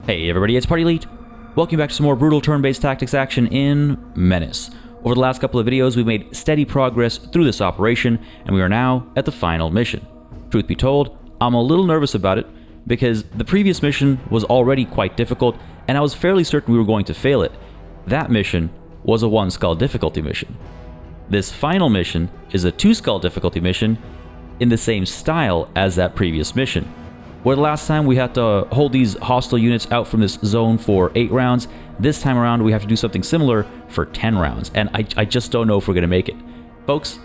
Hey everybody, it's PartyElite. Welcome back to some more brutal turn-based tactics action in MENACE. Over the last couple of videos, we've made steady progress through this operation, and we are now at the final mission. Truth be told, I'm a little nervous about it, because the previous mission was already quite difficult, and I was fairly certain we were going to fail it. That mission was a 1 skull difficulty mission. This final mission is a 2 skull difficulty mission in the same style as that previous mission. Where the last time we had to hold these hostile units out from this zone for 8 rounds, this time around we have to do something similar for 10 rounds, and I just don't know if we're going to make it. Folks,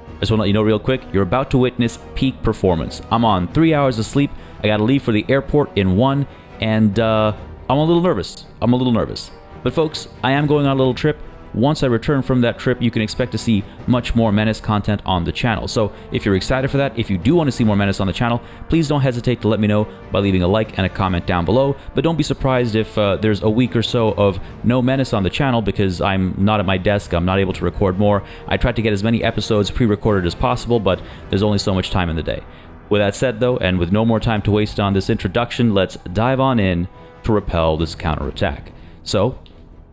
I just want to let you know real quick, you're about to witness peak performance. I'm on 3 hours of sleep, I got to leave for the airport in 1, and I'm a little nervous. But folks, I am going on a little trip. Once I return from that trip, you can expect to see much more Menace content on the channel. So if you're excited for that, if you do want to see more Menace on the channel, please don't hesitate to let me know by leaving a like and a comment down below. But don't be surprised if there's a week or so of no Menace on the channel because I'm not at my desk, I'm not able to record more. I tried to get as many episodes pre-recorded as possible, but there's only so much time in the day. With that said though, and with no more time to waste on this introduction, let's dive on in to repel this counterattack. So,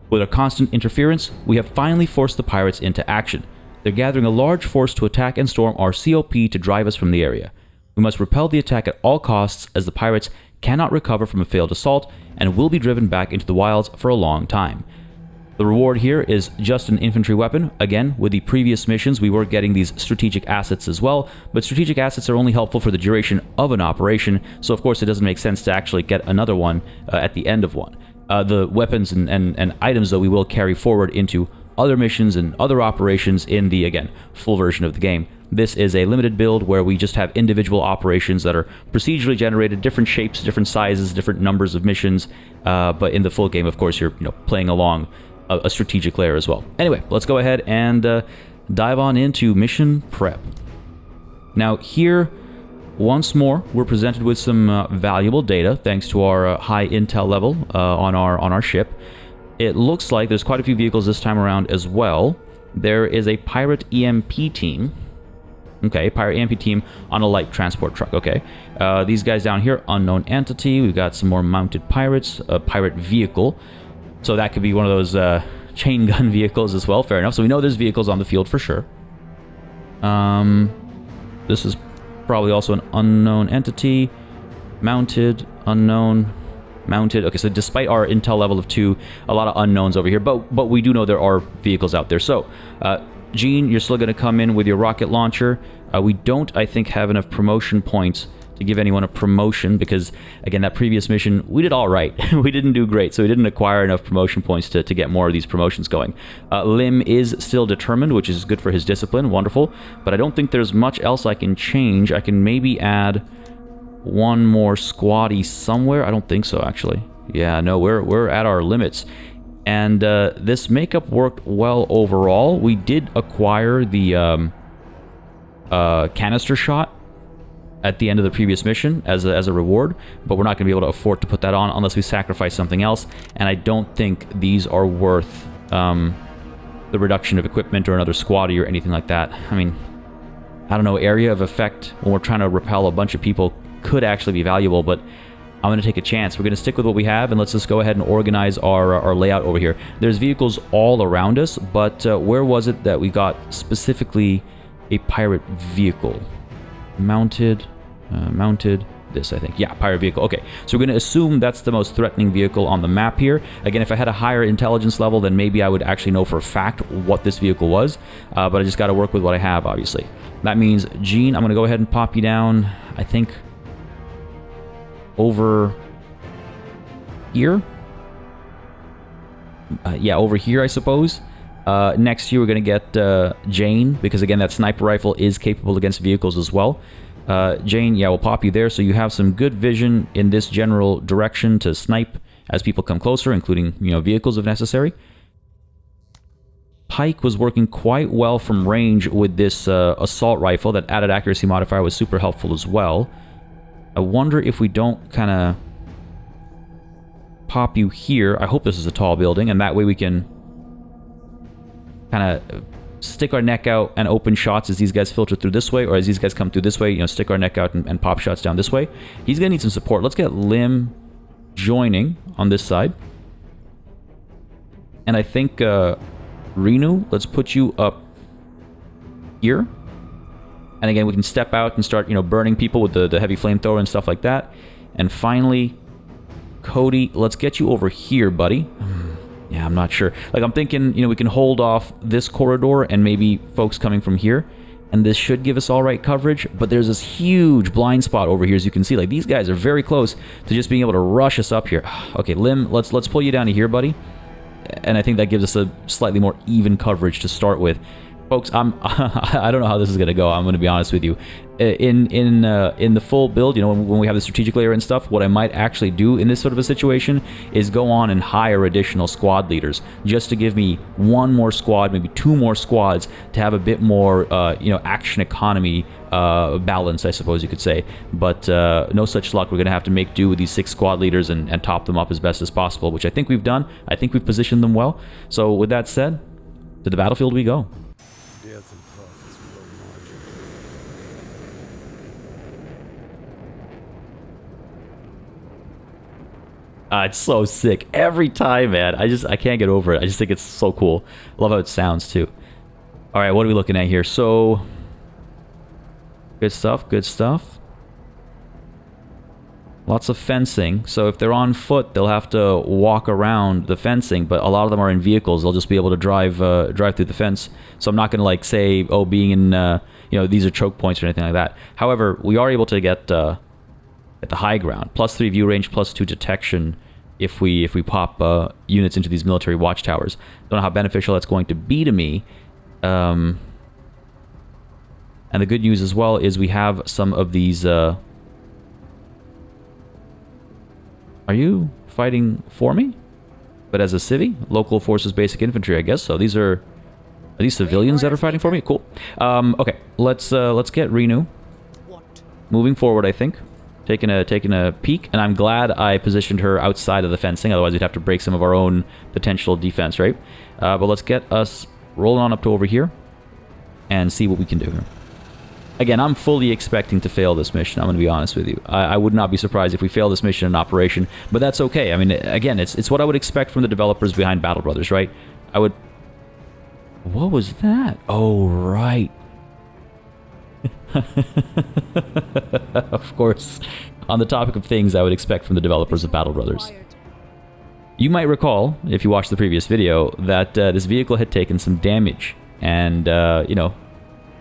with our constant interference, we have finally forced the pirates into action. They're gathering a large force to attack and storm our COP to drive us from the area. We must repel the attack at all costs as the pirates cannot recover from a failed assault and will be driven back into the wilds for a long time. The reward here is just an infantry weapon. Again, with the previous missions, we were getting these strategic assets as well, but strategic assets are only helpful for the duration of an operation, so of course it doesn't make sense to actually get another one at the end of one. The weapons and items, though, we will carry forward into other missions and other operations in the, again, full version of the game. This is a limited build where we just have individual operations that are procedurally generated, different shapes, different sizes, different numbers of missions, but in the full game, of course, you're playing along a strategic layer as well. Anyway, let's go ahead and dive on into mission prep. Now here, once more, we're presented with some valuable data thanks to our high intel level on our ship. It looks like there's quite a few vehicles this time around as well. There is a pirate EMP team. Okay, pirate EMP team on a light transport truck. Okay, these guys down here, unknown entity. We've got some more mounted pirates, a pirate vehicle. So that could be one of those chain gun vehicles as well. Fair enough. So we know there's vehicles on the field for sure. This is probably also an unknown entity, mounted, unknown, mounted. Okay, so despite our intel level of 2, a lot of unknowns over here, but we do know there are vehicles out there. So, Gene, you're still going to come in with your rocket launcher. We don't, I think, have enough promotion points to give anyone a promotion because, again, that previous mission, we did all right. We didn't do great, so we didn't acquire enough promotion points to get more of these promotions going. Lim is still determined, which is good for his discipline, wonderful, but I don't think there's much else I can change. I can maybe add one more squaddy somewhere. I don't think so, actually. Yeah, no, we're at our limits. And this makeup worked well overall. We did acquire the canister shot at the end of the previous mission as a reward, but we're not going to be able to afford to put that on unless we sacrifice something else, and I don't think these are worth the reduction of equipment or another squaddy or anything like that. I mean, I don't know, area of effect when we're trying to repel a bunch of people could actually be valuable, but I'm going to take a chance. We're going to stick with what we have, and let's just go ahead and organize our layout over here. There's vehicles all around us, but where was it that we got specifically a pirate vehicle? Mounted, this, I think. Yeah, pirate vehicle. Okay, so we're going to assume that's the most threatening vehicle on the map here. Again, if I had a higher intelligence level, then maybe I would actually know for a fact what this vehicle was, but I just got to work with what I have, obviously. That means, Gene, I'm going to go ahead and pop you down, I think, over here? Yeah, over here, I suppose. Next here, we're going to get Jane, because again, that sniper rifle is capable against vehicles as well. Jane, yeah, we'll pop you there, so you have some good vision in this general direction to snipe as people come closer, including, vehicles if necessary. Pike was working quite well from range with this assault rifle. That added accuracy modifier was super helpful as well. I wonder if we don't kind of pop you here. I hope this is a tall building, and that way we can kind of stick our neck out and open shots as these guys filter through this way, or as these guys come through this way, stick our neck out and pop shots down this way. He's going to need some support. Let's get Lim joining on this side. And I think, Renu, let's put you up here. And again, we can step out and start, you know, burning people with the heavy flamethrower and stuff like that. And finally, Cody, let's get you over here, buddy. Yeah, I'm not sure. Like, I'm thinking, you know, we can hold off this corridor and maybe folks coming from here. And this should give us all right coverage. But there's this huge blind spot over here, as you can see. Like, these guys are very close to just being able to rush us up here. Okay, Lim, let's pull you down to here, buddy. And I think that gives us a slightly more even coverage to start with. Folks, I don't know how this is going to go. I'm going to be honest with you. In the full build, you know, when we have the strategic layer and stuff, what I might actually do in this sort of a situation is go on and hire additional squad leaders just to give me one more squad, maybe two more squads to have a bit more, you know, action economy balance, I suppose you could say. But no such luck. We're going to have to make do with these 6 squad leaders and top them up as best as possible, which I think we've done. I think we've positioned them well. So with that said, to the battlefield we go. Death and profits below margin. It's so sick every time, man. I can't get over it. I just think it's so cool. Love how it sounds too. All right, what are we looking at here? So good stuff, good stuff. Lots of fencing. So if they're on foot, they'll have to walk around the fencing, but a lot of them are in vehicles. They'll just be able to drive through the fence. So I'm not going to like say, oh, being in, you know, these are choke points or anything like that. However, we are able to get at the high ground. +3 view range, +2 detection if we pop units into these military watchtowers. Don't know how beneficial that's going to be to me. And the good news as well is we have some of these... Are you fighting for me? But as a civvy? Local forces basic infantry, I guess. So these are these civilians that are fighting for me? Cool. Okay, let's get Renu moving forward, I think. Taking a peek, and I'm glad I positioned her outside of the fencing, otherwise we'd have to break some of our own potential defense, right? But let's get us rolling on up to over here and see what we can do here. Again, I'm fully expecting to fail this mission, I'm going to be honest with you. I would not be surprised if we fail this mission in operation, but that's okay. I mean, again, it's what I would expect from the developers behind Battle Brothers, right? I would... What was that? Oh, right. Of course. On the topic of things I would expect from the developers of Battle Brothers. You might recall, if you watched the previous video, that this vehicle had taken some damage, and, you know,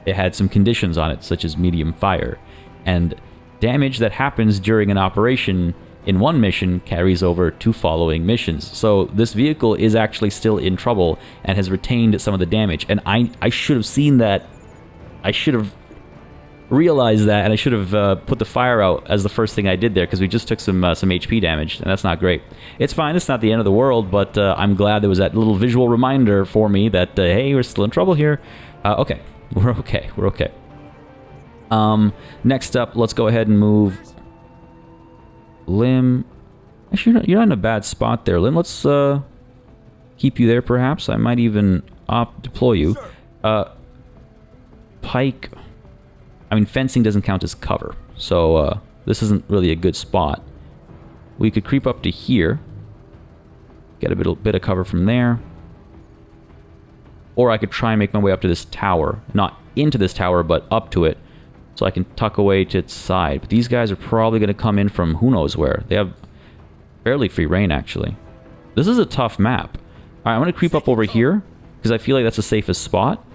it had some conditions on it, such as medium fire. And damage that happens during an operation in one mission carries over to following missions. So this vehicle is actually still in trouble and has retained some of the damage. And I should have seen that. I should have realized that, and I should have put the fire out as the first thing I did there, because we just took some HP damage, and that's not great. It's fine, it's not the end of the world, but I'm glad there was that little visual reminder for me that, hey, we're still in trouble here. Okay. We're okay. We're okay. Next up, let's go ahead and move Lim. Actually, you're not in a bad spot there, Lim. Let's keep you there, perhaps. I might even deploy you. Pike. I mean, fencing doesn't count as cover, so this isn't really a good spot. We could creep up to here, get a bit of cover from there. Or I could try and make my way up to this tower. Not into this tower, but up to it. So I can tuck away to its side. But these guys are probably going to come in from who knows where. They have fairly free reign, actually. This is a tough map. Alright, I'm going to creep up over here, because I feel like that's the safest spot.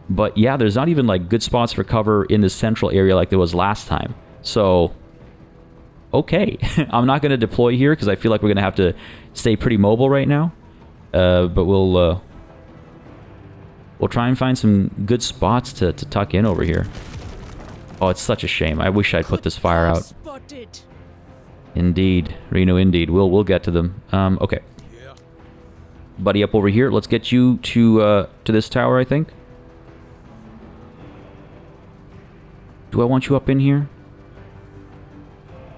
But yeah, there's not even like good spots for cover in the central area like there was last time. So, okay. I'm not going to deploy here, because I feel like we're going to have to stay pretty mobile right now. But we'll try and find some good spots to tuck in over here. Oh, it's such a shame. I wish I'd put this fire out. Indeed. Reno, indeed. We'll get to them. Okay. Buddy up over here. Let's get you to this tower, I think. Do I want you up in here?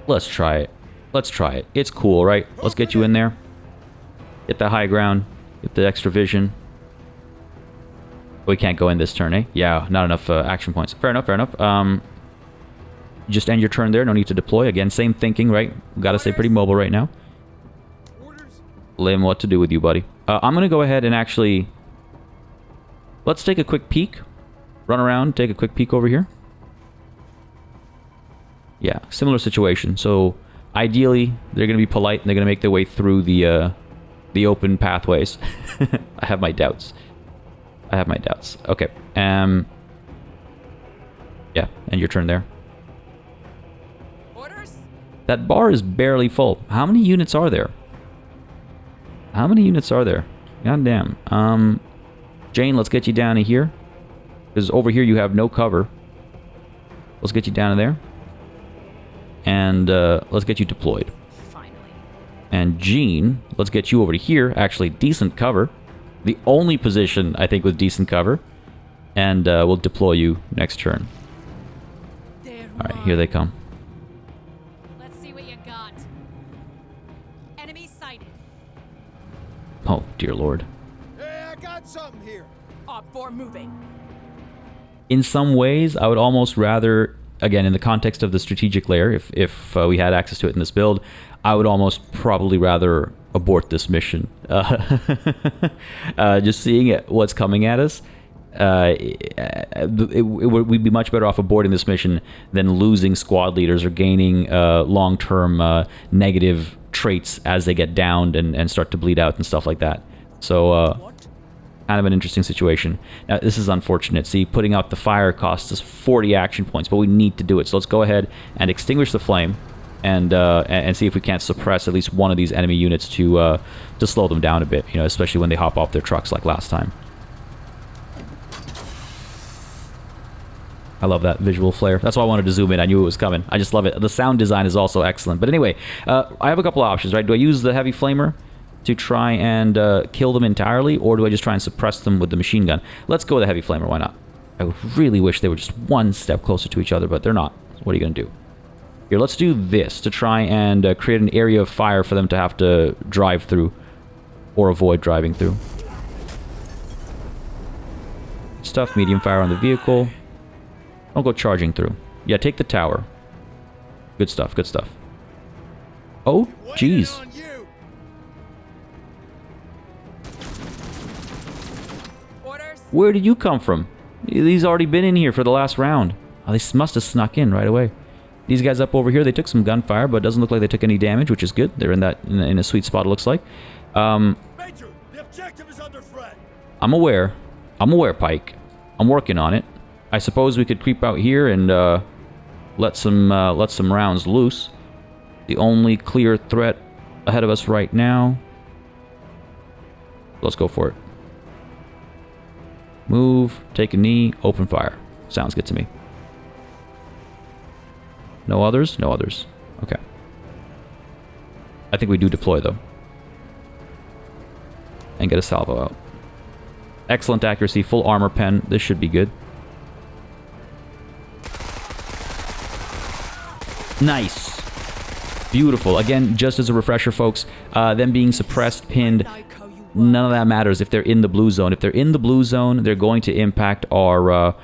Let's try it. Let's try it. It's cool, right? Let's get you in there. Get the high ground. Get the extra vision. We can't go in this turn, eh? Yeah, not enough action points. Fair enough, fair enough. Just end your turn there. No need to deploy. Again, same thinking, right? We've got to stay pretty mobile right now. Lim, what to do with you, buddy. I'm going to go ahead and actually... Let's take a quick peek. Run around, take a quick peek over here. Yeah, similar situation. So, ideally, they're going to be polite and they're going to make their way through the open pathways. I have my doubts. Okay. Yeah, and your turn there. Orders? That bar is barely full. How many units are there? God damn. Jane, let's get you down to here. Because over here you have no cover. Let's get you down to there. And let's get you deployed. Finally. And Jean, let's get you over to here. Actually, decent cover. The only position, I think, with decent cover. And we'll deploy you next turn. Alright, here they come. Let's see what you got. Enemy sighted. Oh, dear lord. Hey, I got something here. Op 4 moving. In some ways, I would almost rather, again, in the context of the strategic layer, if we had access to it in this build, I would almost probably rather abort this mission. Just seeing what's coming at us, we'd be much better off aborting this mission than losing squad leaders or gaining long-term negative traits as they get downed and start to bleed out and stuff like that. So, kind of an interesting situation. Now, this is unfortunate. See, putting out the fire costs us 40 action points, but we need to do it. So let's go ahead and extinguish the flame and see if we can't suppress at least one of these enemy units to slow them down a bit, you know, especially when they hop off their trucks like last time. I love that visual flare. That's why I wanted to zoom in. I knew it was coming. I just love it. The sound design is also excellent. But anyway, I have a couple of options, right? Do I use the heavy flamer to try and kill them entirely, or do I just try and suppress them with the machine gun? Let's go with the heavy flamer. Why not? I really wish they were just one step closer to each other, but they're not. So what are you going to do? Here, let's do this to try and create an area of fire for them to have to drive through or avoid driving through. Stuff, medium fire on the vehicle. Don't go charging through. Yeah, take the tower. Good stuff, good stuff. Oh, jeez. Where did you come from? These already been in here for the last round. Oh, they must have snuck in right away. These guys up over here, they took some gunfire, but it doesn't look like they took any damage, which is good. They're in a sweet spot, it looks like. Major, the objective is under threat. I'm aware. I'm aware, Pike. I'm working on it. I suppose we could creep out here and let some rounds loose. The only clear threat ahead of us right now. Let's go for it. Move, take a knee, open fire. Sounds good to me. No others? No others. Okay. I think we do deploy, though. And get a salvo out. Excellent accuracy, full armor pen. This should be good. Nice. Beautiful. Again, just as a refresher, folks, them being suppressed, pinned, none of that matters if they're in the blue zone. If they're in the blue zone, they're going to impact our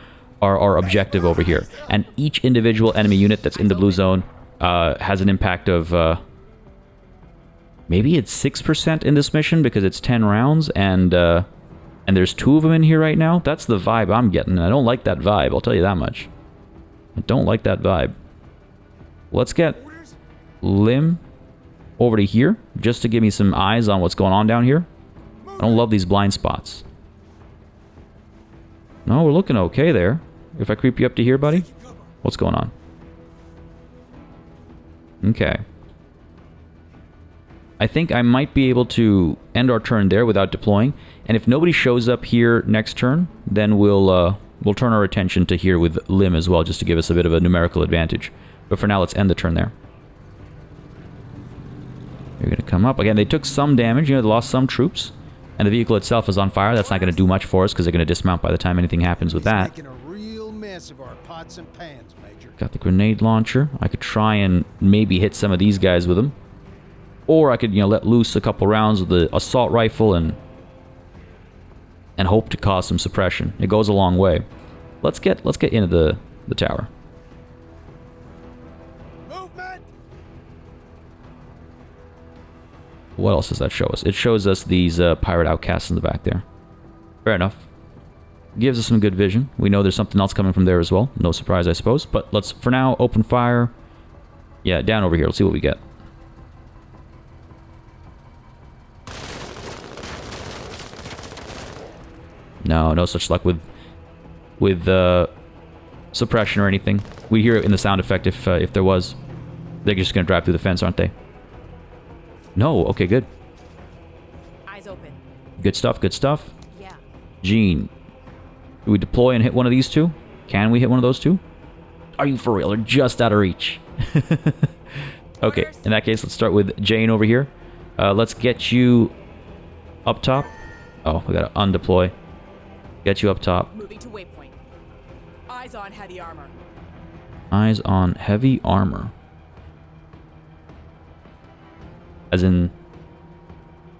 objective over here. And each individual enemy unit that's in the blue zone has an impact of... maybe it's 6% in this mission because it's 10 rounds and there's 2 of them in here right now. That's the vibe I'm getting. I don't like that vibe, I'll tell you that much. I don't like that vibe. Let's get Lim over to here just to give me some eyes on what's going on down here. I don't love these blind spots. No, we're looking okay there. If I creep you up to here, buddy. What's going on? Okay. I think I might be able to end our turn there without deploying. And if nobody shows up here next turn, then we'll turn our attention to here with Lim as well, just to give us a bit of a numerical advantage. But for now, let's end the turn there. You're going to come up. Again, they took some damage. You know, they lost some troops. And the vehicle itself is on fire. That's not going to do much for us because they're going to dismount by the time anything happens with that. Making a real mess of our pots and pans, Major. Got the grenade launcher. I could try and maybe hit some of these guys with them. Or I could, you know, let loose a couple rounds with the assault rifle and hope to cause some suppression. It goes a long way. Let's get into the tower. What else does that show us? It shows us these pirate outcasts in the back there. Fair enough. Gives us some good vision. We know there's something else coming from there as well. No surprise, I suppose. But let's, for now, open fire. Yeah, down over here. Let's see what we get. No, no such luck with suppression or anything. We hear it in the sound effect if there was. They're just gonna drive through the fence, aren't they? No. Okay, good. Eyes open. Good stuff. Good stuff. Yeah. Gene, do we deploy and hit one of these two? Can we hit one of those two? Are you for real? They're just out of reach. Okay, in that case, let's start with Jane over here. Let's get you up top. Oh, we gotta undeploy. Get you up top. Moving to waypoint. Eyes on heavy armor. Eyes on heavy armor. As in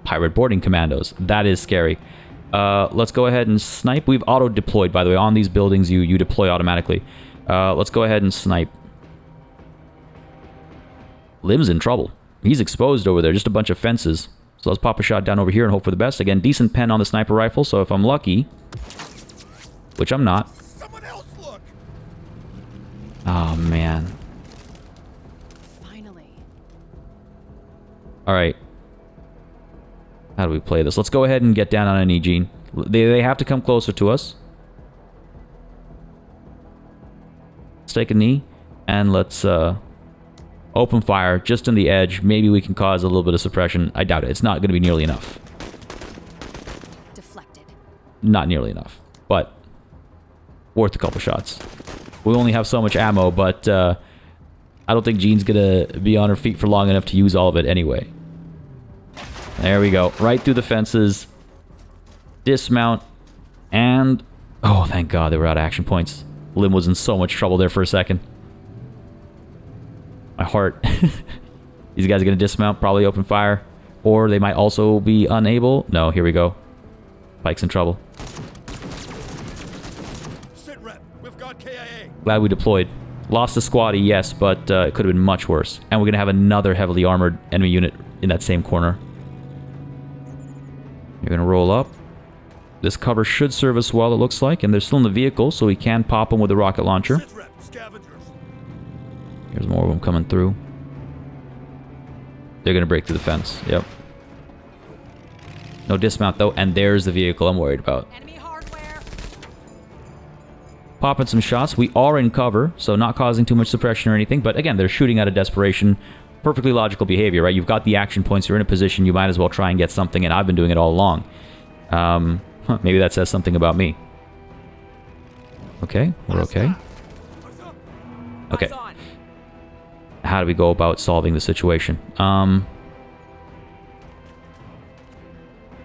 pirate boarding commandos. That is scary. Let's go ahead and snipe. We've auto-deployed, by the way. On these buildings, you deploy automatically. Let's go ahead and snipe. Lim's in trouble. He's exposed over there. Just a bunch of fences. So let's pop a shot down over here and hope for the best. Again, decent pen on the sniper rifle, so if I'm lucky, which I'm not. Someone else look. Oh, man. Finally. All right. How do we play this? Let's go ahead and get down on a knee, Gene. They have to come closer to us. Let's take a knee, and let's open fire just on the edge. Maybe we can cause a little bit of suppression. I doubt it. It's not going to be nearly enough. Deflected. Not nearly enough, but worth a couple shots. We only have so much ammo, but I don't think Jean's going to be on her feet for long enough to use all of it anyway. There we go. Right through the fences. Dismount. And... oh, thank God they were out of action points. Lim was in so much trouble there for a second. My heart. These guys are going to dismount, probably open fire. Or they might also be unable. No, here we go. Pike's in trouble. Sit rep. We've got KIA. Glad we deployed. Lost a squatty, yes, but it could have been much worse. And we're going to have another heavily armored enemy unit in that same corner. You're going to roll up. This cover should serve us well, it looks like. And they're still in the vehicle, so we can pop them with a rocket launcher. Sit rep. Scavengers. Here's more of them coming through. They're going to break through the fence. Yep. No dismount, though. And there's the vehicle I'm worried about. Enemy hardware. Popping some shots. We are in cover, so not causing too much suppression or anything. But again, they're shooting out of desperation. Perfectly logical behavior, right? You've got the action points. You're in a position. You might as well try and get something. And I've been doing it all along. Maybe that says something about me. Okay. We're okay. Okay. Eyes on. How do we go about solving the situation?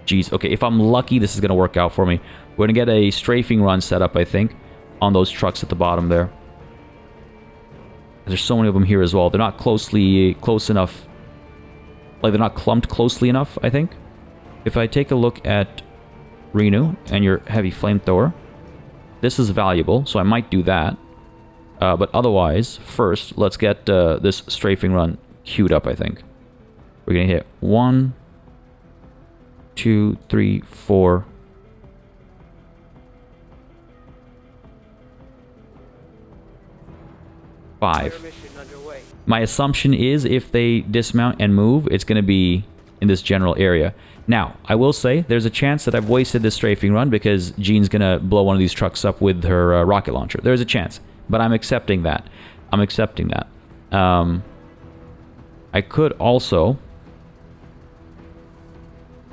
Geez, okay, if I'm lucky, this is going to work out for me. We're going to get a strafing run set up, I think, on those trucks at the bottom there. There's so many of them here as well. They're not close enough. Like, they're not clumped closely enough, I think. If I take a look at Renu and your heavy flamethrower, this is valuable, so I might do that. But otherwise, first, let's get this strafing run queued up, I think. We're going to hit 1, 2, 3, 4. Five. My assumption is if they dismount and move, it's going to be in this general area. Now, I will say there's a chance that I've wasted this strafing run because Jean's going to blow one of these trucks up with her rocket launcher. There's a chance, but I'm accepting that. I'm accepting that. I could also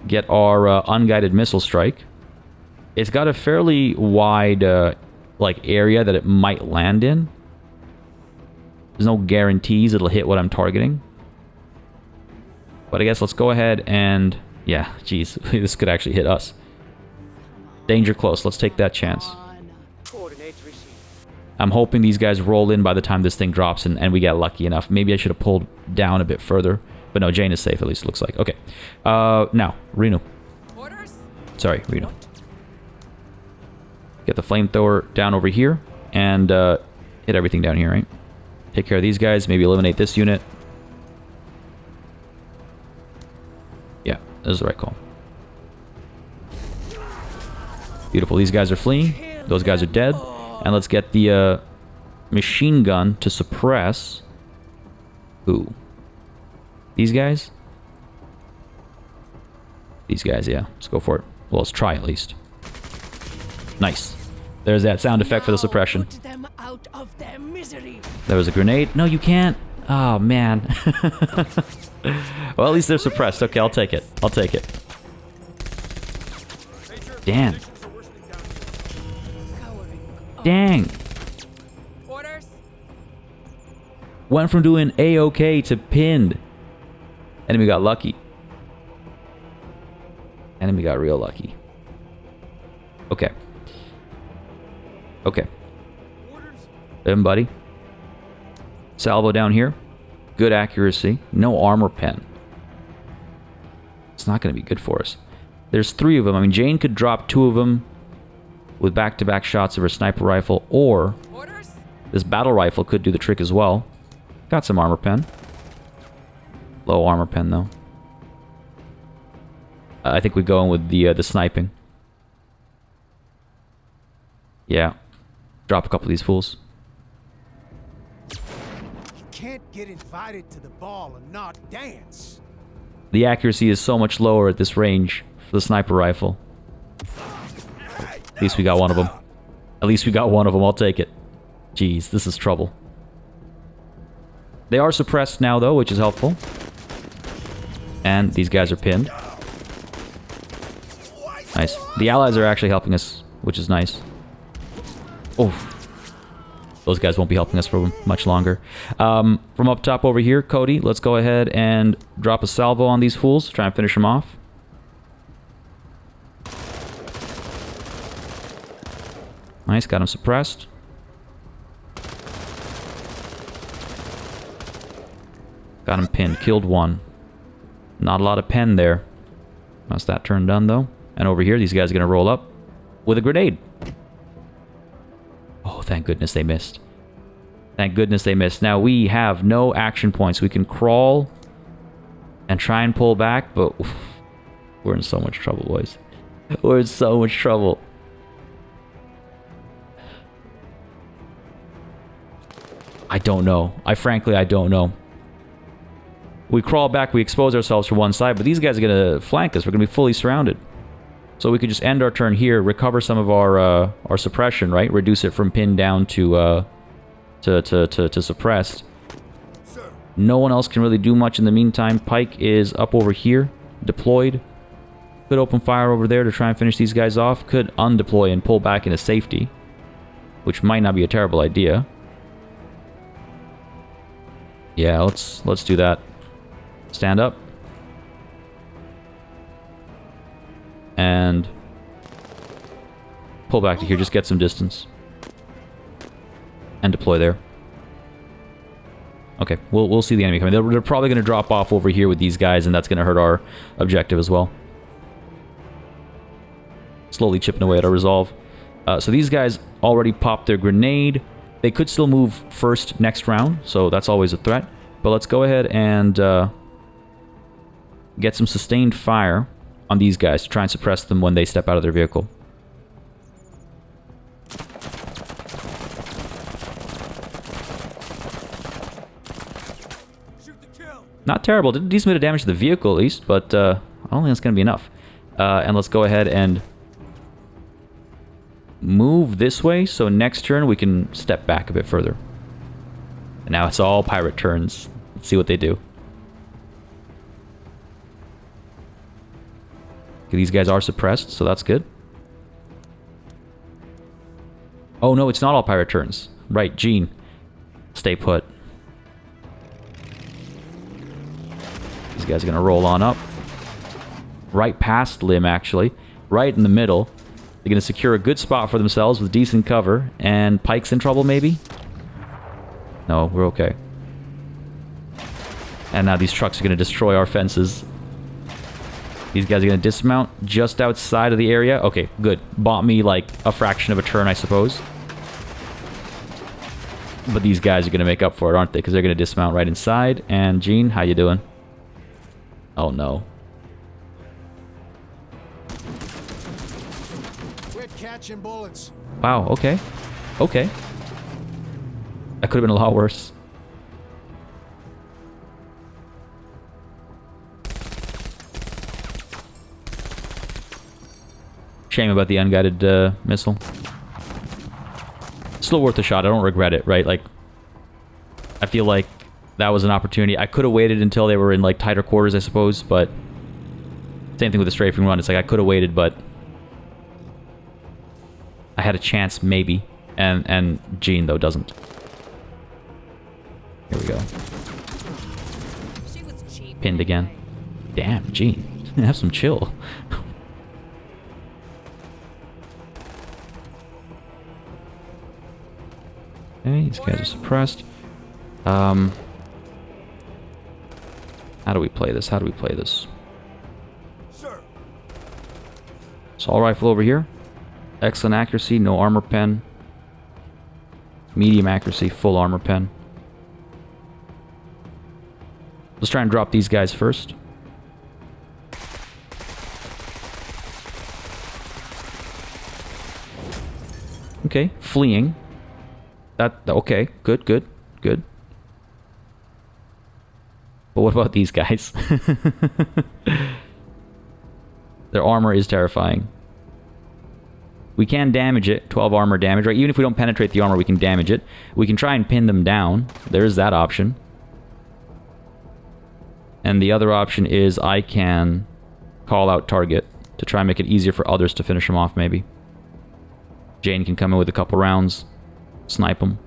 get our unguided missile strike. It's got a fairly wide like area that it might land in. There's no guarantees it'll hit what I'm targeting. But I guess let's go ahead and... yeah, geez, this could actually hit us. Danger close. Let's take that chance. I'm hoping these guys roll in by the time this thing drops and we get lucky enough. Maybe I should have pulled down a bit further. But no, Jane is safe, at least it looks like. Okay. Now, Renu. Orders? Sorry, Renu. Get the flamethrower down over here and hit everything down here, right? Take care of these guys. Maybe eliminate this unit. this is the right call. Beautiful. These guys are fleeing. Those guys are dead. And let's get the machine gun to suppress... Who? These guys? These guys, yeah. Let's go for it. Well, let's try at least. Nice. There's that sound effect for the suppression. Put them out of their misery. There was a grenade. No, you can't. Oh, man. Well, at least they're suppressed. Okay, I'll take it. I'll take it. Damn. Dang. Orders. Went from doing A-OK to pinned. Enemy got lucky. Enemy got real lucky. Okay. Okay. Them, buddy. Salvo down here. Good accuracy. No armor pen. It's not going to be good for us. There's 3 of them. I mean, Jane could drop 2 of them with back-to-back shots of her sniper rifle, or Orders. this battle rifle could do the trick as well. Got some armor pen. Low armor pen, though. I think we go in with the sniping. Yeah. Drop a couple of these fools. You can't get invited to the ball and not dance. The accuracy is so much lower at this range for the sniper rifle. At least we got one of them. At least we got one of them. I'll take it. Jeez, this is trouble. They are suppressed now, though, which is helpful. And these guys are pinned. Nice. The allies are actually helping us, which is nice. Oh. Those guys won't be helping us for much longer. From up top over here, Cody, let's go ahead and drop a salvo on these fools. Try and finish them off. Nice, got him suppressed. Got him pinned, killed 1. Not a lot of pen there. That's that turn done, though. And over here, these guys are going to roll up with a grenade. Oh, thank goodness they missed. Thank goodness they missed. Now, we have no action points. We can crawl and try and pull back, but oof, we're in so much trouble, boys. We're in so much trouble. I don't know. Frankly, I don't know. We crawl back, we expose ourselves for one side, but these guys are going to flank us. We're going to be fully surrounded. So we could just end our turn here, recover some of our suppression, right? Reduce it from pinned down to suppressed. No one else can really do much in the meantime. Pike is up over here, deployed. Could open fire over there to try and finish these guys off. Could undeploy and pull back into safety, which might not be a terrible idea. Yeah, let's do that. Stand up. And pull back to here, just get some distance. And deploy there. Okay, we'll see the enemy coming. They're probably going to drop off over here with these guys, and that's going to hurt our objective as well. Slowly chipping away at our resolve. So these guys already popped their grenade. They could still move first next round, so that's always a threat. But let's go ahead and get some sustained fire on these guys to try and suppress them when they step out of their vehicle. Not terrible. Did a decent bit of damage to the vehicle at least, but I don't think that's going to be enough. And let's go ahead and move this way, so next turn we can step back a bit further. And now it's all pirate turns. Let's see what they do. Okay, these guys are suppressed, so that's good. Oh no, it's not all pirate turns. Right, Gene. Stay put. These guys are going to roll on up. Right past Lim, actually. Right in the middle. They're going to secure a good spot for themselves with decent cover. And Pike's in trouble, maybe? No, we're okay. And now these trucks are going to destroy our fences. These guys are going to dismount just outside of the area. Okay, good. Bought me like a fraction of a turn, I suppose. But these guys are going to make up for it, aren't they? Because they're going to dismount right inside. And Gene, how you doing? Oh no. We're catching bullets. Wow, okay. Okay. That could have been a lot worse. Shame about the unguided missile. Still worth a shot. I don't regret it, right? Like, I feel like that was an opportunity. I could have waited until they were in, like, tighter quarters, I suppose, but... Same thing with the strafing run. It's like, I could have waited, but... I had a chance, maybe. And Jean, though, doesn't. Here we go. She was cheap. Pinned again. Damn, Jean. Have some chill. Okay, these guys are suppressed. How do we play this? How do we play this? Sir. Assault rifle over here. Excellent accuracy, no armor pen. Medium accuracy, full armor pen. Let's try and drop these guys first. Okay, fleeing. Okay, good. But what about these guys? Their armor is terrifying. We can damage it, 12 armor damage, right? Even if we don't penetrate the armor, we can damage it. We can try and pin them down. There is that option. And the other option is I can call out target to try and make it easier for others to finish them off, maybe. Jane can come in with a couple rounds, snipe them.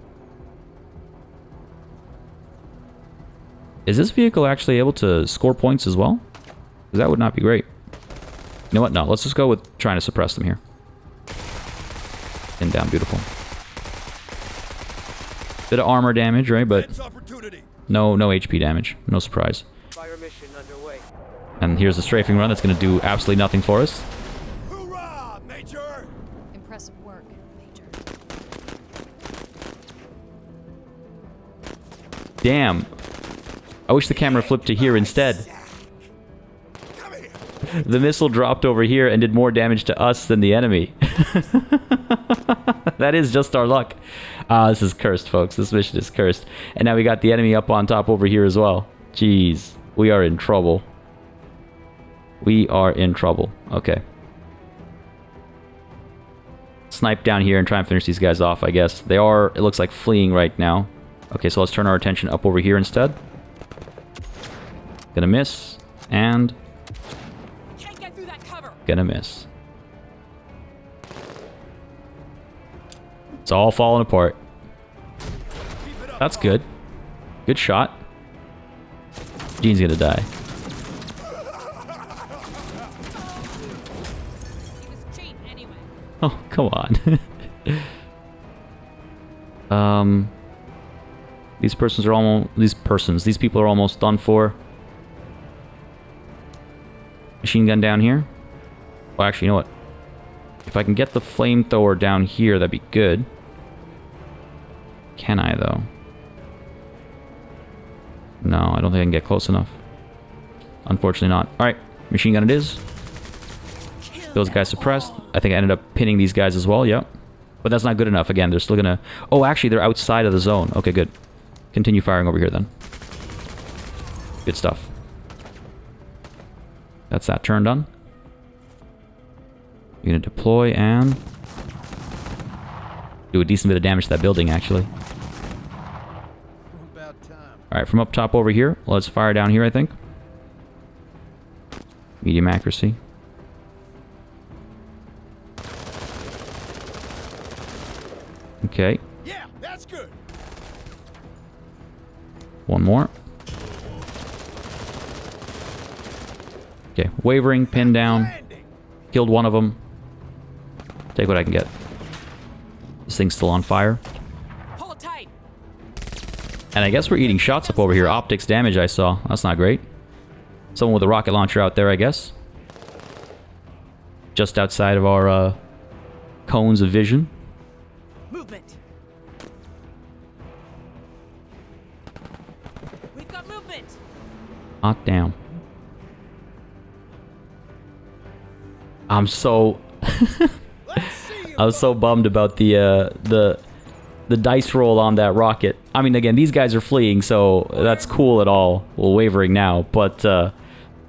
Is this vehicle actually able to score points as well? Because that would not be great. You know what? No, let's just go with trying to suppress them here. Pin down, beautiful. Bit of armor damage, right? But no HP damage. No surprise. Fire mission underway. And here's the strafing run that's going to do absolutely nothing for us. Hoorah, Major! Impressive work, Major. Damn. I wish the camera flipped to here instead. The missile dropped over here and did more damage to us than the enemy. That is just our luck. This is cursed, folks. This mission is cursed. And now we got the enemy up on top over here as well. Jeez. We are in trouble. We are in trouble. Okay. Snipe down here and try and finish these guys off, I guess. They are, it looks like, fleeing right now. Okay, so let's turn our attention up over here instead. Gonna miss. And... Can't get through that cover. gonna miss. It's all falling apart. That's good. Good shot. Jean's gonna die. He was cheap anyway. Oh, come on. These people are almost done for. Machine gun down here. Well, actually, you know what? If I can get the flamethrower down here, that'd be good. Can I, though? No, I don't think I can get close enough. Unfortunately not. Alright, machine gun it is. Those guys suppressed. I think I ended up pinning these guys as well, yep. But that's not good enough. Again, they're still gonna... Oh, actually, they're outside of the zone. Okay, good. Continue firing over here, then. Good stuff. That's that turn done. You're gonna deploy and... do a decent bit of damage to that building, actually. Alright, from up top over here, let's fire down here, I think. Medium accuracy. Okay. Yeah, that's good. One more. Okay, wavering, pin down. Killed one of them. Take what I can get. This thing's still on fire. Hold tight. And I guess we're eating shots up over here. Optics damage I saw. That's not great. Someone with a rocket launcher out there, I guess. Just outside of our cones of vision. Movement. We've got movement. Hot damn. I'm so... I was so bummed about the dice roll on that rocket. I mean, again, these guys are fleeing, so that's cool at all. Well, wavering now, but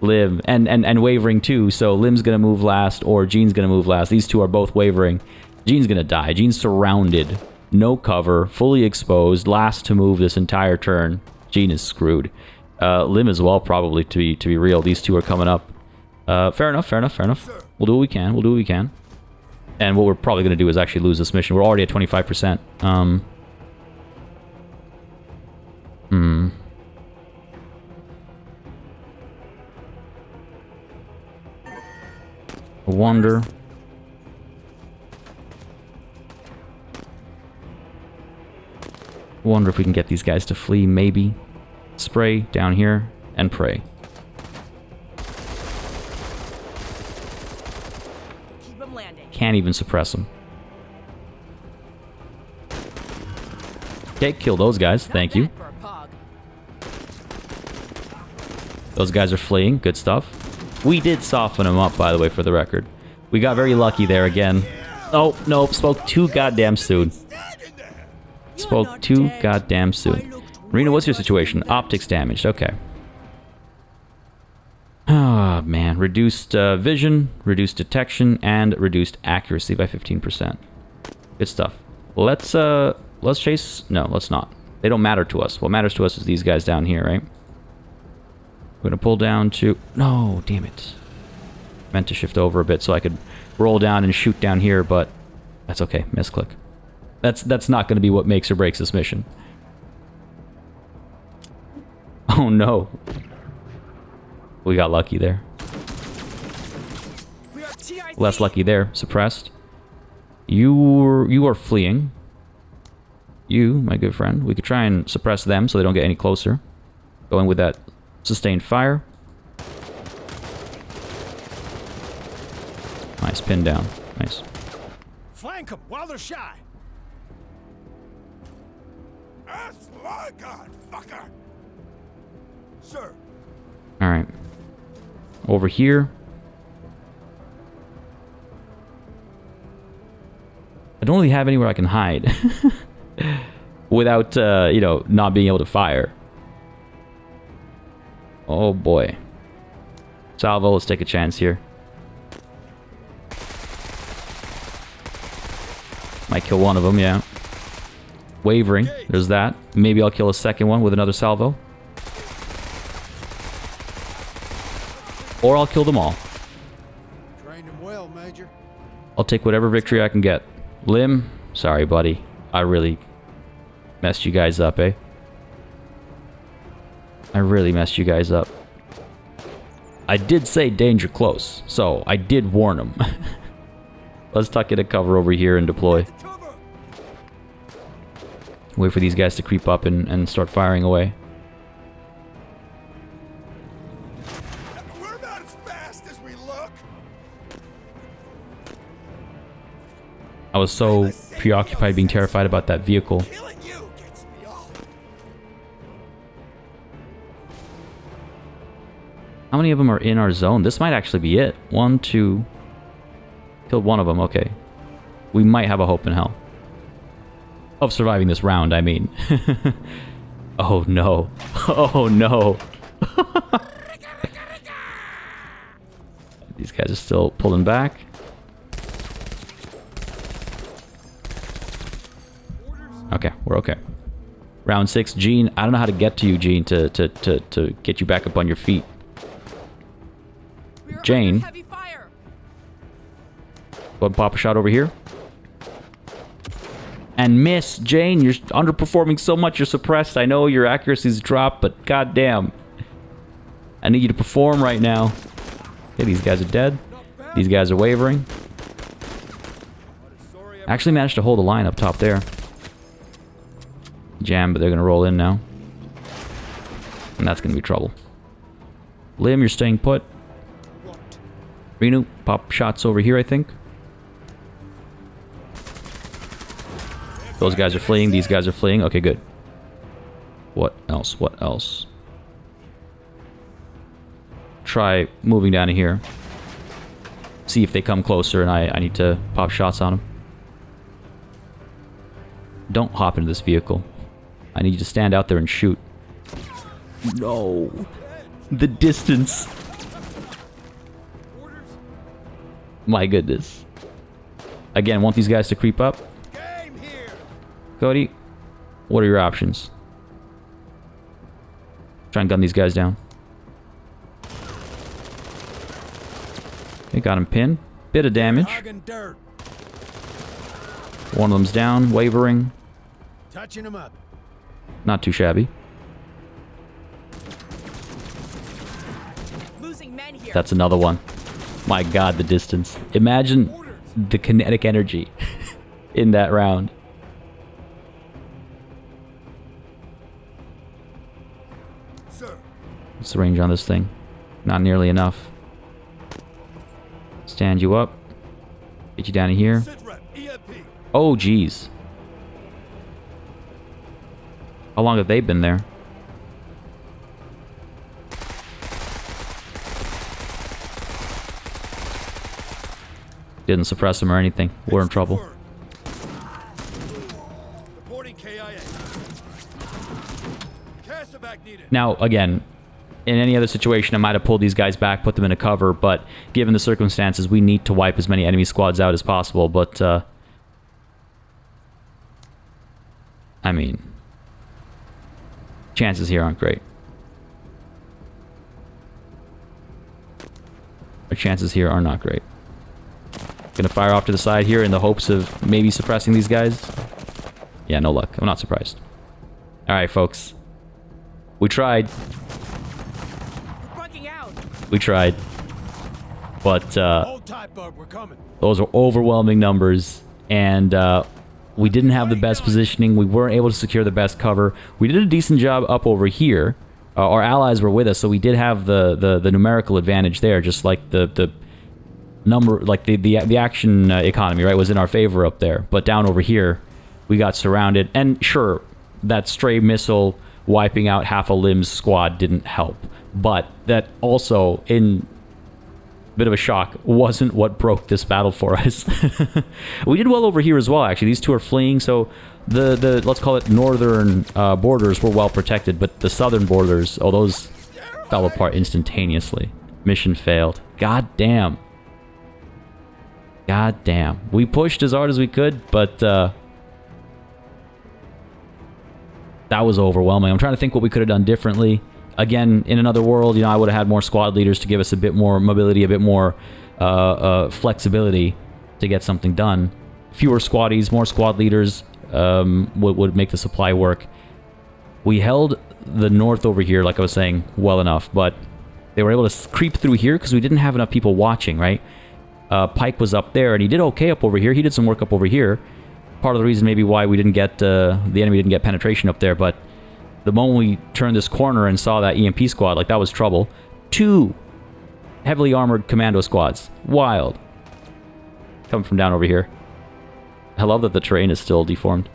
Lim and wavering too. So Lim's gonna move last, or Jean's gonna move last. These two are both wavering. Jean's gonna die. Jean's surrounded, no cover, fully exposed, last to move this entire turn. Jean is screwed. Lim as well, probably, to be real. These two are coming up. Fair enough, fair enough, fair enough. We'll do what we can. We'll do what we can. And what we're probably going to do is actually lose this mission. We're already at 25%. I wonder. Wonder if we can get these guys to flee, maybe. Spray down here and pray. Keep them landing. Can't even suppress them. Okay, kill those guys. Thank you. For a pog. Those guys are fleeing. Good stuff. We did soften them up, by the way, for the record. We got very lucky there again. Oh, nope. Spoke too goddamn soon. Spoke too goddamn soon. Rena, what's your situation? Optics damaged. Okay. Ah, man. Reduced vision, reduced detection, and reduced accuracy by 15%. Good stuff. Let's chase... No, let's not. They don't matter to us. What matters to us is these guys down here, right? We're going to pull down to... No, damn it. Meant to shift over a bit so I could roll down and shoot down here, but that's okay. Misclick. That's not going to be what makes or breaks this mission. Oh no. We got lucky there. We are TIC. Less lucky there. Suppressed. You are fleeing. You, my good friend. We could try and suppress them so they don't get any closer. Going with that sustained fire. Nice. Pin down. Nice. Flank them while they're shy. That's my god, fucker! Sir, Alright. Over here. I don't really have anywhere I can hide. Without, you know, not being able to fire. Oh boy. Salvo, let's take a chance here. Might kill one of them, yeah. Wavering, there's that. Maybe I'll kill a second one with another salvo. Or I'll kill them all. Trained him well, Major. I'll take whatever victory I can get. Lim, sorry buddy. I really messed you guys up, eh? I really messed you guys up. I did say danger close, so I did warn them. Let's tuck into cover over here and deploy. cover! Wait for these guys to creep up and start firing away. We're not as fast as we look! I was so preoccupied being terrified about that vehicle. Killing you gets me all. How many of them are in our zone? This might actually be it. 1, 2... Killed one of them, okay. We might have a hope in hell. Of surviving this round, I mean. Oh no. Oh no. These guys are still pulling back. Okay, we're okay. Round 6, Gene. I don't know how to get to you, Gene, to get you back up on your feet. We are Jane. under heavy fire. Go ahead and pop a shot over here. And miss. Jane, you're underperforming so much, you're suppressed. I know your accuracy's dropped, but goddamn. I need you to perform right now. Okay, these guys are dead. These guys are wavering. Actually managed to hold a line up top there. Jam, but they're going to roll in now. And that's going to be trouble. Lim, you're staying put. Renu, pop shots over here, I think. Those guys are fleeing. These guys are fleeing. Okay, good. What else? What else? Try moving down here. See if they come closer, and I need to pop shots on them. Don't hop into this vehicle. I need you to stand out there and shoot. No. The distance. My goodness. Again, want these guys to creep up? Game here. Cody, what are your options? Try and gun these guys down. They got him pinned. Bit of damage. Hogging dirt. One of them's down, wavering. Touching him up. Not too shabby. Losing men here. That's another one. My god, the distance. Imagine the kinetic energy in that round. Sir. What's the range on this thing? Not nearly enough. Stand you up. Get you down to here. Sit rep. EMP. Oh, geez. How long have they been there? Didn't suppress them or anything. We're in trouble. Reporting KIA. Casevac needed. Now, again, in any other situation, I might have pulled these guys back, put them in a cover, but given the circumstances, we need to wipe as many enemy squads out as possible, but, I mean, chances here aren't great. Our chances here are not great. Gonna fire off to the side here in the hopes of maybe suppressing these guys. Yeah, no luck. I'm not surprised. Alright, folks. We tried. We're bugging out. We tried. But, Hold tight, bud. We're coming. those are overwhelming numbers, and we didn't have the best positioning. We weren't able to secure the best cover. We did a decent job up over here. Our allies were with us, so we did have the numerical advantage there, just like the number, like the action economy, right, was in our favor up there. But down over here, we got surrounded, and sure, that stray missile wiping out half a limb's squad didn't help, but that also, in bit of a shock, wasn't what broke this battle for us. We did well over here as well, actually. These two are fleeing, so the let's call it northern borders were well protected, but the southern borders, oh, those fell apart instantaneously. Mission failed. God damn. God damn. We pushed as hard as we could, but that was overwhelming. I'm trying to think what we could have done differently. Again, in another world, you know, I would have had more squad leaders to give us a bit more mobility, a bit more flexibility to get something done. Fewer squaddies, more squad leaders would make the supply work. We held the north over here, like I was saying, well enough, but they were able to creep through here because we didn't have enough people watching, right? Pike was up there, and he did okay up over here. He did some work up over here. Part of the reason maybe why we didn't get, the enemy didn't get penetration up there, but the moment we turned this corner and saw that EMP squad, like, that was trouble. 2 heavily armored commando squads. Wild. Coming from down over here. I love that the terrain is still deformed.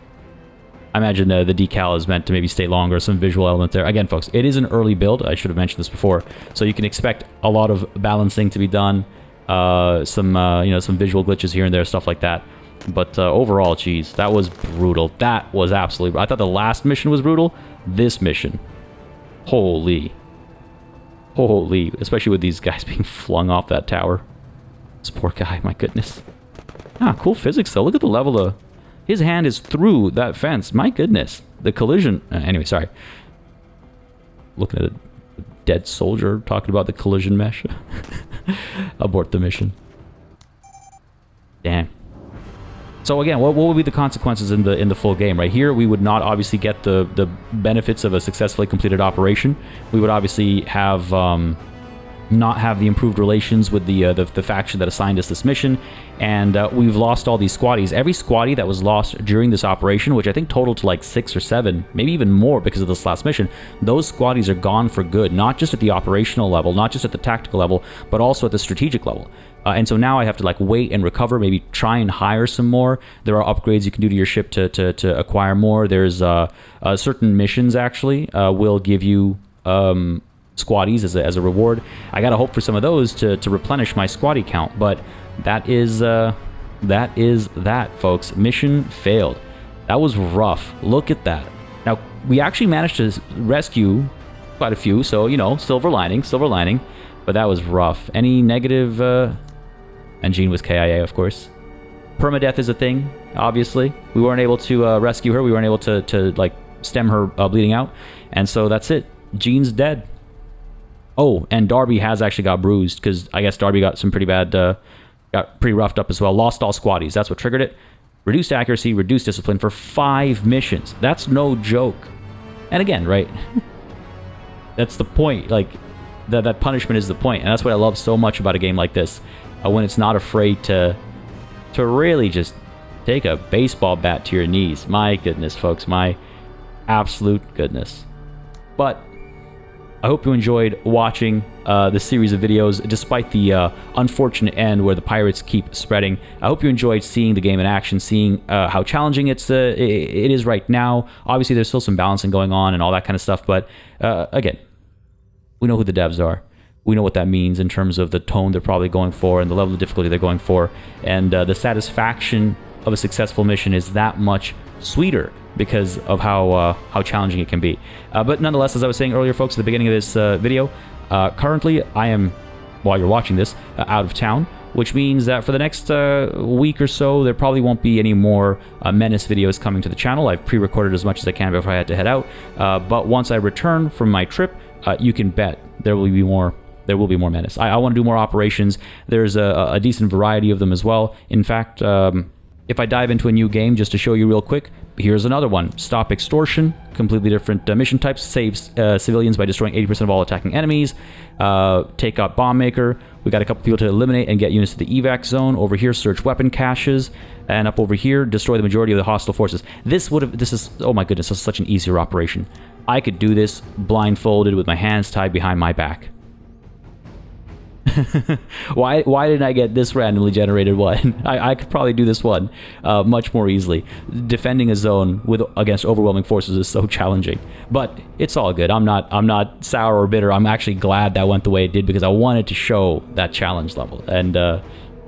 I imagine the decal is meant to maybe stay longer, some visual element there. Again, folks, it is an early build. I should have mentioned this before. So you can expect a lot of balancing to be done. Some visual glitches here and there, stuff like that. But overall, geez, that was brutal. That was absolutely... I thought the last mission was brutal. This mission. Holy. Holy. Especially with these guys being flung off that tower. This poor guy, my goodness. Ah, cool physics, though. Look at the level of... His hand is through that fence. My goodness. The collision... anyway, sorry. Looking at a dead soldier talking about the collision mesh. Abort the mission. Damn. So again, what would be the consequences in the full game? Right here, we would not obviously get the benefits of a successfully completed operation. We would obviously have not have the improved relations with the faction that assigned us this mission, and we've lost all these squaddies. Every squaddie that was lost during this operation, which I think totaled to like 6 or 7, maybe even more because of this last mission, those squaddies are gone for good, not just at the operational level, not just at the tactical level, but also at the strategic level. And so now I have to like wait and recover, maybe try and hire some more. There are upgrades you can do to your ship to acquire more. There's certain missions actually will give you squaddies as a reward. I gotta hope for some of those to replenish my squaddie count, but that is that, folks. Mission failed. That was rough. Look at that. Now, we actually managed to rescue quite a few, so, you know, silver lining, silver lining. But that was rough. Any negative... And Jean was KIA, of course. Permadeath is a thing, obviously. We weren't able to rescue her. We weren't able to like, stem her bleeding out. And so that's it. Jean's dead. Oh, and Darby has actually got bruised, because I guess Darby got some pretty bad... got pretty roughed up as well. Lost all squaddies. That's what triggered it. Reduced accuracy, reduced discipline for 5 missions. That's no joke. And again, right? That's the point. Like, that punishment is the point. And that's what I love so much about a game like this. When it's not afraid to really just take a baseball bat to your knees. My goodness, folks. My absolute goodness. But I hope you enjoyed watching the series of videos, despite the unfortunate end where the pirates keep spreading. I hope you enjoyed seeing the game in action, seeing how challenging it is right now. Obviously, there's still some balancing going on and all that kind of stuff, but again, we know who the devs are. We know what that means in terms of the tone they're probably going for and the level of difficulty they're going for, and the satisfaction of a successful mission is that much sweeter because of how challenging it can be. But nonetheless, as I was saying earlier, folks, at the beginning of this video, currently I am, while you're watching this, out of town, which means that for the next week or so, there probably won't be any more Menace videos coming to the channel. I've pre-recorded as much as I can before I had to head out. But once I return from my trip, you can bet there will be more. There will be more Menace. I want to do more operations. There's a decent variety of them as well. In fact, if I dive into a new game, just to show you real quick, here's another one. Stop Extortion. Completely different mission types. Saves civilians by destroying 80% of all attacking enemies. Take out Bomb Maker. We got a couple people to eliminate and get units to the evac zone. Over here, search weapon caches. And up over here, destroy the majority of the hostile forces. This is, oh my goodness, this is such an easier operation. I could do this blindfolded with my hands tied behind my back. Why didn't I get this randomly generated one? I could probably do this one much more easily. Defending a zone against overwhelming forces is so challenging, but it's all good. I'm not sour or bitter. I'm actually glad that went the way it did, because I wanted to show that challenge level, and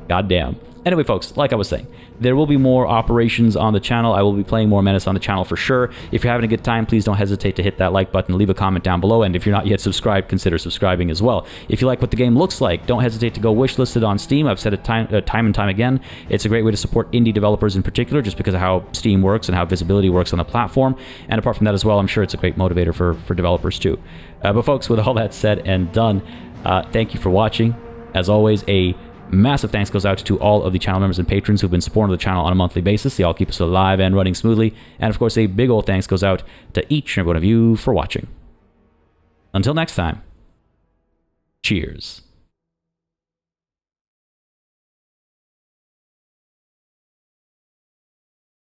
goddamn. Anyway, folks, like I was saying, there will be more operations on the channel. I will be playing more Menace on the channel for sure. If you're having a good time, please don't hesitate to hit that like button, leave a comment down below, and if you're not yet subscribed, consider subscribing as well. If you like what the game looks like, don't hesitate to go wishlist it on Steam. I've said it time and time again. It's a great way to support indie developers in particular, just because of how Steam works and how visibility works on the platform. And apart from that as well, I'm sure it's a great motivator for developers too. But folks, with all that said and done, thank you for watching. As always, a massive thanks goes out to all of the channel members and patrons who've been supporting the channel on a monthly basis. They all keep us alive and running smoothly. And of course, a big old thanks goes out to each and every one of you for watching. Until next time, cheers.